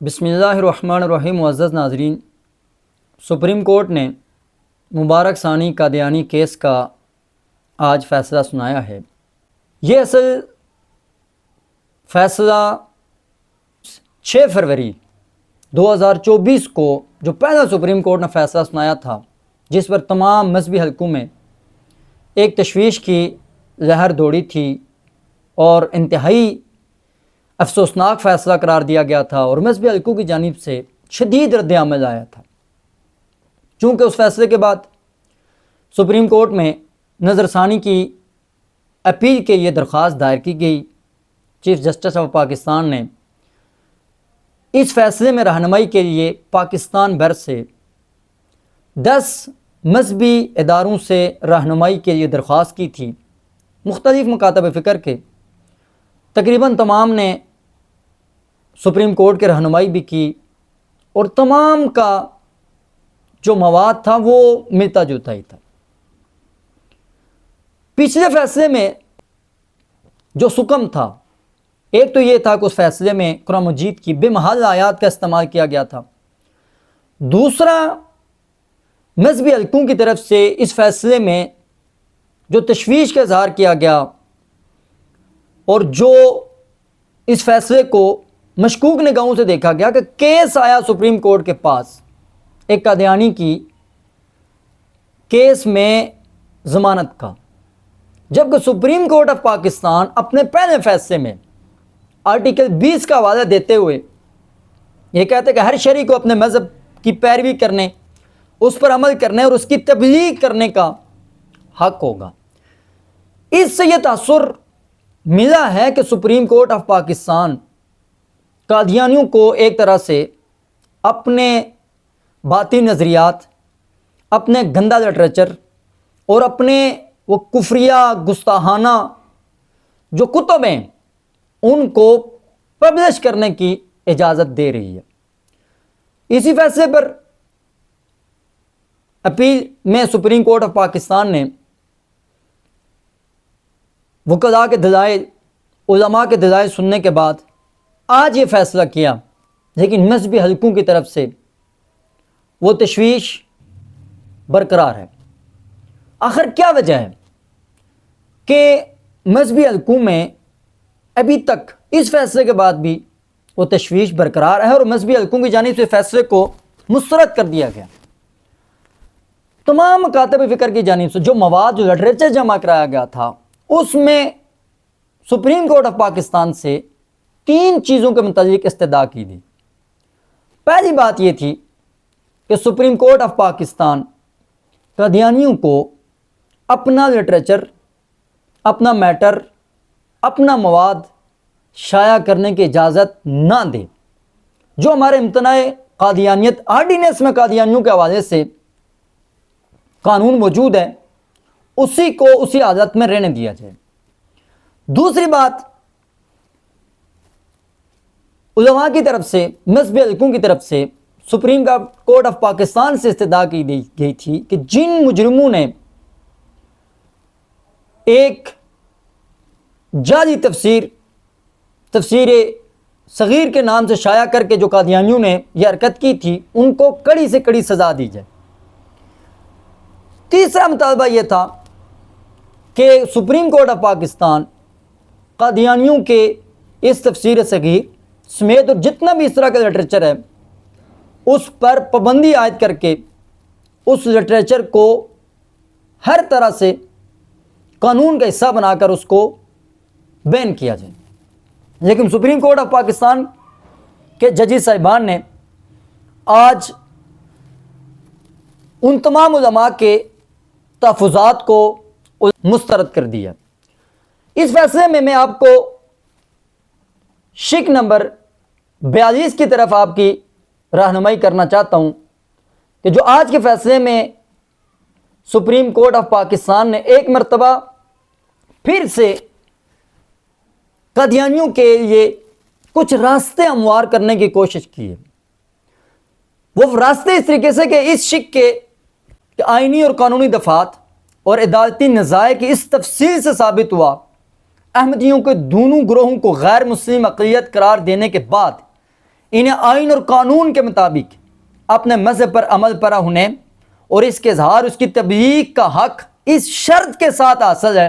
بسم اللہ الرحمن الرحیم. معزز ناظرین، سپریم کورٹ نے مبارک ثانی قادیانی کیس کا آج فیصلہ سنایا ہے. یہ اصل فیصلہ 6 فروری 2024 کو جو پہلا سپریم کورٹ نے فیصلہ سنایا تھا، جس پر تمام مذہبی حلقوں میں ایک تشویش کی لہر دوڑی تھی اور انتہائی افسوسناک فیصلہ قرار دیا گیا تھا، اور مذہبی حلقوں کی جانب سے شدید رد عمل آیا تھا. چونکہ اس فیصلے کے بعد سپریم کورٹ میں نظر ثانی کی اپیل کے یہ درخواست دائر کی گئی. چیف جسٹس آف پاکستان نے اس فیصلے میں رہنمائی کے لیے پاکستان بھر سے 10 مذہبی اداروں سے رہنمائی کے لیے درخواست کی تھی. مختلف مکاتب فکر کے تقریباً تمام نے سپریم کورٹ کے رہنمائی بھی کی، اور تمام کا جو مواد تھا وہ ملتا جلتا ہی تھا. پچھلے فیصلے میں جو سکم تھا، ایک تو یہ تھا کہ اس فیصلے میں قرآن مجید کی بے محل آیات کا استعمال کیا گیا تھا. دوسرا، مذہبی حلقوں کی طرف سے اس فیصلے میں جو تشویش کا اظہار کیا گیا اور جو اس فیصلے کو مشکوک نگاہوں سے دیکھا گیا کہ کیس آیا سپریم کورٹ کے پاس ایک قادیانی کی کیس میں ضمانت کا، جبکہ سپریم کورٹ آف پاکستان اپنے پہلے فیصلے میں آرٹیکل 20 کا حوالہ دیتے ہوئے یہ کہتے کہ ہر شہری کو اپنے مذہب کی پیروی کرنے، اس پر عمل کرنے اور اس کی تبلیغ کرنے کا حق ہوگا. اس سے یہ تاثر ملا ہے کہ سپریم کورٹ آف پاکستان قادیانیوں کو ایک طرح سے اپنے باطنی نظریات، اپنے گندا لٹریچر اور اپنے وہ کفریہ گستاخانہ جو کتب ہیں ان کو پبلش کرنے کی اجازت دے رہی ہے. اسی فیصلے پر اپیل میں سپریم کورٹ آف پاکستان نے وکلاء کے دلائل، علماء کے دلائل سننے کے بعد آج یہ فیصلہ کیا، لیکن مذہبی حلقوں کی طرف سے وہ تشویش برقرار ہے. آخر کیا وجہ ہے کہ مذہبی حلقوں میں ابھی تک اس فیصلے کے بعد بھی وہ تشویش برقرار ہے اور مذہبی حلقوں کی جانب سے فیصلے کو مسترد کر دیا گیا؟ تمام مکاتب فکر کی جانب سے جو مواد، جو لٹریچر جمع کرایا گیا تھا، اس میں سپریم کورٹ آف پاکستان سے 3 چیزوں کے متعلق استدعا کی تھی. پہلی بات یہ تھی کہ سپریم کورٹ آف پاکستان قادیانیوں کو اپنا لٹریچر، اپنا میٹر، اپنا مواد شائع کرنے کی اجازت نہ دے. جو ہمارے امتناع قادیانیت آرڈیننس میں قادیانیوں کے حوالے سے قانون موجود ہے، اسی کو اسی حالت میں رہنے دیا جائے. دوسری بات، علماء کی طرف سے، مذہبی حلقوں کی طرف سے سپریم کورٹ آف پاکستان سے استدعا کی گئی تھی کہ جن مجرموں نے ایک جعلی تفسیر صغیر کے نام سے شائع کر کے جو قادیانیوں نے یہ حرکت کی تھی، ان کو کڑی سے کڑی سزا دی جائے. تیسرا مطالبہ یہ تھا کہ سپریم کورٹ آف پاکستان قادیانیوں کے اس تفسیر صغیر سمیت اور جتنا بھی اس طرح کا لٹریچر ہے اس پر پابندی عائد کر کے اس لٹریچر کو ہر طرح سے قانون کا حصہ بنا کر اس کو بین کیا جائے. لیکن سپریم کورٹ آف پاکستان کے ججز صاحبان نے آج ان تمام علماء کے تحفظات کو مسترد کر دیا. اس فیصلے میں آپ کو شق نمبر 42 کی طرف آپ کی رہنمائی کرنا چاہتا ہوں کہ جو آج کے فیصلے میں سپریم کورٹ آف پاکستان نے ایک مرتبہ پھر سے قادیانیوں کے لیے کچھ راستے ہموار کرنے کی کوشش کی ہے. وہ راستے اس طریقے سے کہ اس شق کے آئینی اور قانونی دفعات اور عدالتی نزاع کی اس تفصیل سے ثابت ہوا احمدیوں کے دونوں گروہوں کو غیر مسلم اقلیت قرار دینے کے بعد انہیں آئین اور قانون کے مطابق اپنے مذہب پر عمل پیرا ہونے اور اس کے اظہار اس کی تبلیغ کا حق اس شرط کے ساتھ حاصل ہے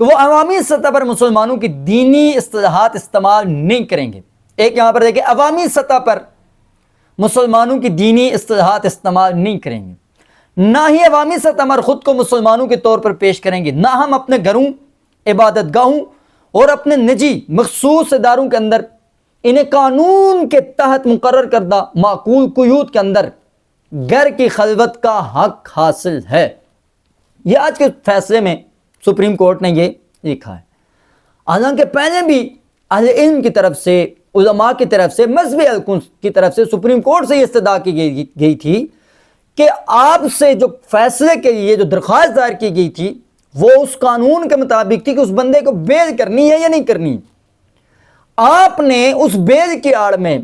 کہ وہ عوامی سطح پر مسلمانوں کی دینی اصطلاحات استعمال نہیں کریں گے. ایک یہاں پر دیکھیں، عوامی سطح پر مسلمانوں کی دینی اصطلاحات استعمال نہیں کریں گے، نہ ہی عوامی سطح پر خود کو مسلمانوں کے طور پر پیش کریں گے، نہ ہم اپنے گھروں، عبادت گاہوں اور اپنے نجی مخصوص اداروں کے اندر انہیں قانون کے تحت مقرر کردہ معقول قیود کے اندر گھر کی خلوت کا حق حاصل ہے. یہ آج کے فیصلے میں سپریم کورٹ نے یہ لکھا ہے. حالانکہ پہلے بھی اہل علم کی طرف سے، علماء کی طرف سے، مذہبی حلقوں کی طرف سے سپریم کورٹ سے یہ استدعا کی گئی تھی کہ آپ سے جو فیصلے کے لیے جو درخواست دائر کی گئی تھی وہ اس قانون کے مطابق تھی کہ اس بندے کو بیل کرنی ہے یا نہیں کرنی. آپ نے اس بیل کی آڑ میں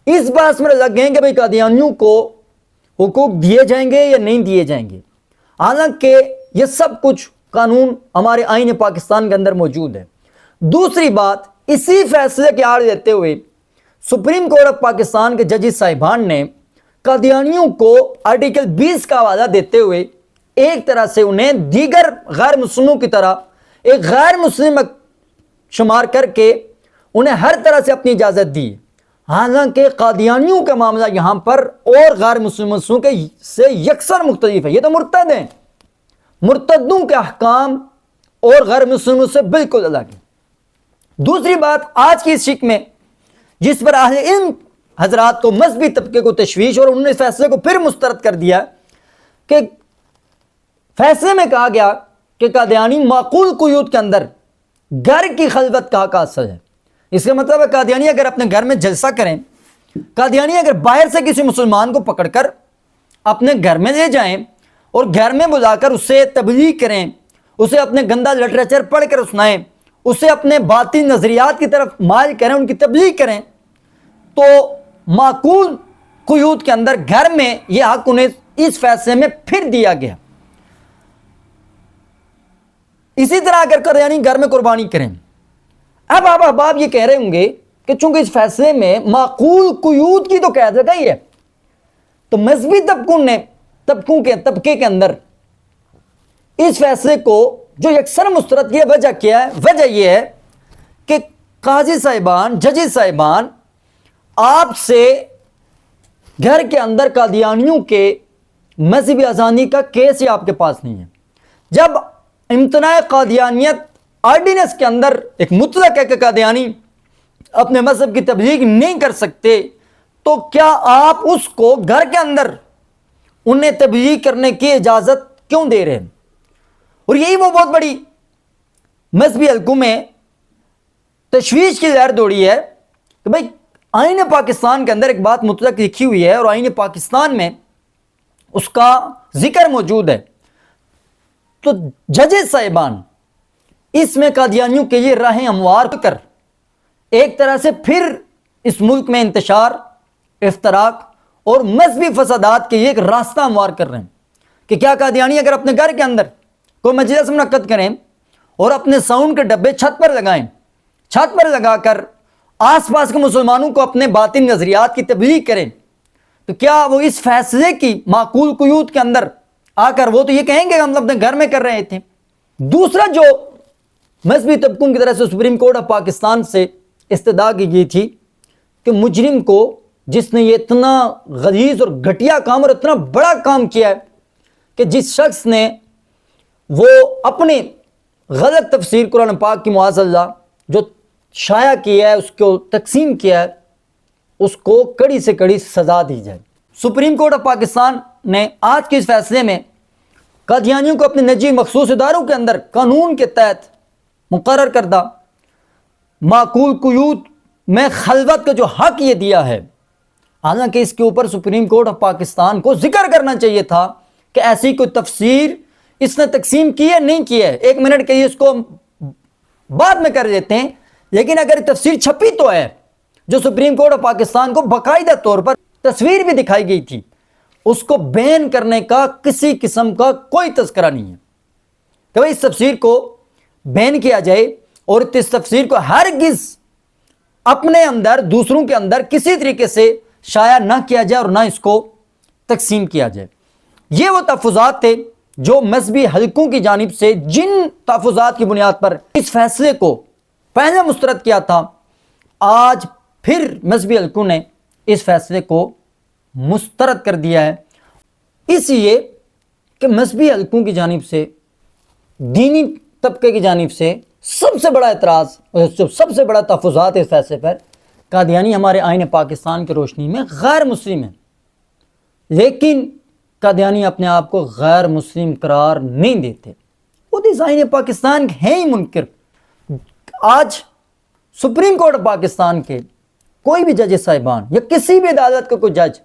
اس بات میں لگ گئے کہ بھئی قادیانیوں کو حقوق دیے جائیں گے یا نہیں دیے جائیں گے، حالانکہ یہ سب کچھ قانون ہمارے آئین پاکستان کے اندر موجود ہے. دوسری بات، اسی فیصلے کی آڑ لیتے ہوئے سپریم کورٹ آف پاکستان کے ججز صاحبان نے قادیانیوں کو آرٹیکل 20 کا حوالہ دیتے ہوئے ایک طرح سے انہیں دیگر غیر مسلموں کی طرح ایک غیر مسلم شمار کر کے انہیں ہر طرح سے اپنی اجازت دی. حالانکہ قادیانیوں کا معاملہ یہاں پر اور غیر مسلموں سے یکسر مختلف ہے. یہ تو مرتد ہیں، مرتدوں کے احکام اور غیر مسلموں سے بالکل الگ ہے. دوسری بات، آج کی اس شک میں جس پر اہل علم حضرات کو، مذہبی طبقے کو تشویش، اور انہوں نے فیصلے کو پھر مسترد کر دیا کہ فیصلے میں کہا گیا کہ قادیانی معقول قیود کے اندر گھر کی خلوت کا حق حاصل ہے. اس کا مطلب ہے قادیانی اگر اپنے گھر میں جلسہ کریں، قادیانی اگر باہر سے کسی مسلمان کو پکڑ کر اپنے گھر میں لے جائیں اور گھر میں بلا کر اسے تبلیغ کریں، اسے اپنے گندا لٹریچر پڑھ کر سنائیں، اسے اپنے باطل نظریات کی طرف مائل کریں، ان کی تبلیغ کریں، تو معقول قیود کے اندر گھر میں یہ حق انہیں اس فیصلے میں پھر دیا گیا. اسی طرح اگر قادیانی گھر میں قربانی کریں، اب آپ احباب یہ کہہ رہے ہوں گے کہ چونکہ اس فیصلے میں معقول قیود کی تو قید لگائی ہے، تو مذہبی طبقے کے اندر اس فیصلے کو جو یکسر مسترد کیا، وجہ کیا ہے؟ وجہ یہ ہے کہ قاضی صاحبان، ججز صاحبان، آپ سے گھر کے اندر قادیانیوں کے مذہبی آزادی کا کیس ہی آپ کے پاس نہیں ہے. جب امتناع قادیانیت آرڈیننس کے اندر ایک مطلق ہے کہ قادیانی اپنے مذہب کی تبلیغ نہیں کر سکتے، تو کیا آپ اس کو گھر کے اندر انہیں تبلیغ کرنے کی اجازت کیوں دے رہے ہیں؟ اور یہی وہ بہت بڑی مذہبی حلقوں میں تشویش کی لہر دوڑی ہے کہ بھائی آئین پاکستان کے اندر ایک بات مطلق لکھی ہوئی ہے اور آئین پاکستان میں اس کا ذکر موجود ہے، تو ججز صاحبان اس میں قادیانیوں کے لیے راہیں ہموار کر ایک طرح سے پھر اس ملک میں انتشار، افتراق اور مذہبی فسادات کے لیے ایک راستہ ہموار کر رہے ہیں کہ کیا قادیانی اگر اپنے گھر کے اندر کوئی مجلس منعقد کریں اور اپنے ساؤنڈ کے ڈبے چھت پر لگائیں، چھت پر لگا کر آس پاس کے مسلمانوں کو اپنے باطل نظریات کی تبلیغ کریں، تو کیا وہ اس فیصلے کی معقول قیود کے اندر آ کر وہ تو یہ کہیں گے کہ ہم اپنے گھر میں کر رہے تھے؟ دوسرا جو مذہبی طبقوں کی طرف سے سپریم کورٹ آف پاکستان سے استدعا کی گئی تھی کہ مجرم کو، جس نے یہ اتنا غلیظ اور گھٹیا کام اور اتنا بڑا کام کیا ہے کہ جس شخص نے وہ اپنی غلط تفسیر قرآن پاک کی معاذ اللہ جو شائع کیا ہے، اس کو تقسیم کیا ہے، اس کو کڑی سے کڑی سزا دی جائے. سپریم کورٹ آف پاکستان نے آج کے اس فیصلے میں قادیانیوں کو اپنے نجی مخصوص اداروں کے اندر قانون کے تحت مقرر کردہ معقول قیود میں خلوت کا جو حق یہ دیا ہے. حالانکہ اس کے اوپر سپریم کورٹ آف پاکستان کو ذکر کرنا چاہیے تھا کہ ایسی کوئی تفسیر اس نے تقسیم کی ہے نہیں کی ہے. 1 منٹ کے لیے اس کو بعد میں کر دیتے ہیں، لیکن اگر تفسیر چھپی تو ہے جو سپریم کورٹ آف پاکستان کو باقاعدہ طور پر تصویر بھی دکھائی گئی تھی، اس کو بین کرنے کا کسی قسم کا کوئی تذکرہ نہیں ہے کہ بھائی اس تفسیر کو بین کیا جائے اور اس تفسیر کو ہرگز اپنے اندر دوسروں کے اندر کسی طریقے سے شائع نہ کیا جائے اور نہ اس کو تقسیم کیا جائے۔ یہ وہ تحفظات تھے جو مذہبی حلقوں کی جانب سے جن تحفظات کی بنیاد پر اس فیصلے کو پہلے مسترد کیا تھا، آج پھر مذہبی حلقوں نے اس فیصلے کو مسترد کر دیا ہے، اس لیے کہ مذہبی حلقوں کی جانب سے، دینی طبقے کی جانب سے سب سے بڑا اعتراض اور سب سے بڑا تحفظات اس فیصلے پر، قادیانی ہمارے آئین پاکستان کی روشنی میں غیر مسلم ہیں، لیکن قادیانی اپنے آپ کو غیر مسلم قرار نہیں دیتے، وہ تو اس آئین پاکستان کے ہیں ہی منکر۔ آج سپریم کورٹ پاکستان کے کوئی بھی جج صاحبان یا کسی بھی عدالت کا کوئی جج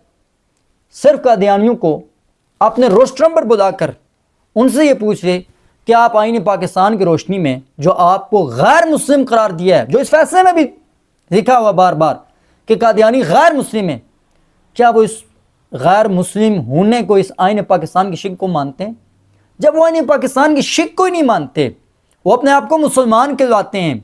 صرف قادیانیوں کو اپنے روسٹرم پر بلا کر ان سے یہ پوچھ لے کہ آپ آئین پاکستان کی روشنی میں جو آپ کو غیر مسلم قرار دیا ہے، جو اس فیصلے میں بھی لکھا ہوا بار بار کہ قادیانی غیر مسلم ہے، کیا وہ اس غیر مسلم ہونے کو اس آئین پاکستان کی شک کو مانتے ہیں؟ جب وہ آئین پاکستان کی شک کو ہی نہیں مانتے، وہ اپنے آپ کو مسلمان کہلاتے ہیں،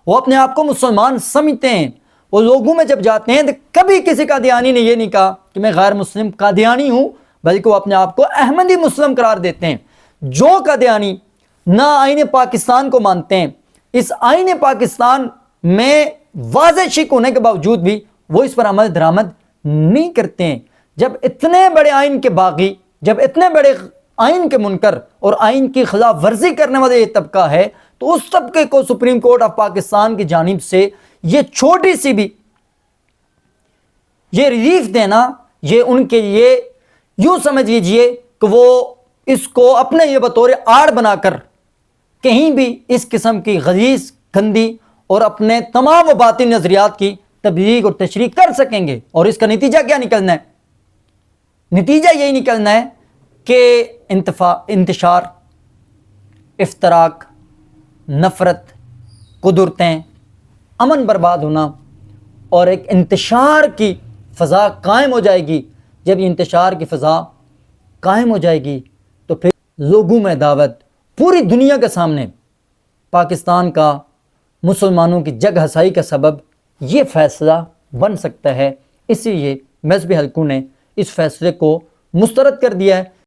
وہ اپنے آپ کو مسلمان سمجھتے ہیں، وہ لوگوں میں جب جاتے ہیں تو کبھی کسی قادیانی نے یہ نہیں کہا کہ میں غیر مسلم قادیانی ہوں، بلکہ وہ اپنے آپ کو احمدی مسلم قرار دیتے ہیں۔ جو قادیانی نہ آئین پاکستان کو مانتے ہیں، اس آئین پاکستان میں واضح شک ہونے کے باوجود بھی وہ اس پر عمل درآمد نہیں کرتے ہیں۔ جب اتنے بڑے آئین کے باغی، جب اتنے بڑے آئین کے منکر اور آئین کی خلاف ورزی کرنے والے یہ طبقہ ہے، تو اس طبقے کو سپریم کورٹ آف پاکستان کی جانب سے یہ چھوٹی سی بھی یہ ریلیف دینا، یہ ان کے لیے یوں سمجھ لیجئے کہ وہ اس کو اپنے یہ بطور آڑ بنا کر کہیں بھی اس قسم کی غلیظ، گندی اور اپنے تمام و باطل نظریات کی تبلیغ اور تشریح کر سکیں گے۔ اور اس کا نتیجہ کیا نکلنا ہے؟ نتیجہ یہی نکلنا ہے کہ انتشار، افتراق، نفرت، قدرتیں، امن برباد ہونا اور ایک انتشار کی فضا قائم ہو جائے گی۔ جب یہ انتشار کی فضا قائم ہو جائے گی تو پھر لوگوں میں دعوت، پوری دنیا کے سامنے پاکستان کا مسلمانوں کی جگ ہسائی کا سبب یہ فیصلہ بن سکتا ہے۔ اسی لیے مذہبی حلقوں نے اس فیصلے کو مسترد کر دیا ہے۔